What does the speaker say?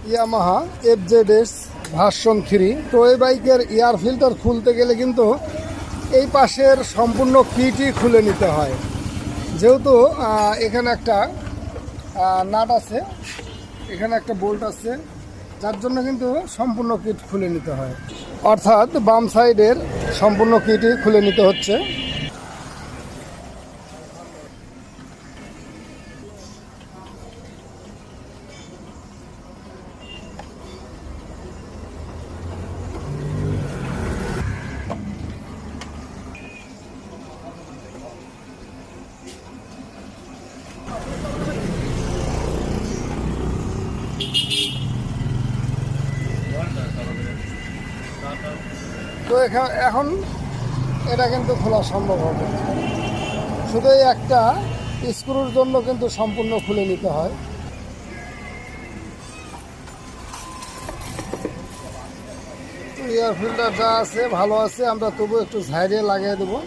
Yamaha FZS version 3। তো এই বাইকের এয়ার ফিল্টার খুলতে গেলে কিন্তু এই পাশের সম্পূর্ণ কিটই খুলে নিতে হয়, যেহেতু এখানে একটা নাট আছে, এখানে একটা বোল্ট আছে, যার জন্য কিন্তু সম্পূর্ণ কিট খুলে নিতে হয়, অর্থাৎ বাম সাইডের সম্পূর্ণ কিটই খুলে নিতে হচ্ছে। তো এখন এটা কিন্তু খোলা সম্ভব হবে, শুধু এই একটা স্ক্রুর জন্য কিন্তু সম্পূর্ণ খুলে নিতে হয়। এয়ার ফিল্টার যা আছে ভালো আছে, আমরা তবু একটু ঝাইরে লাগিয়ে দেবো।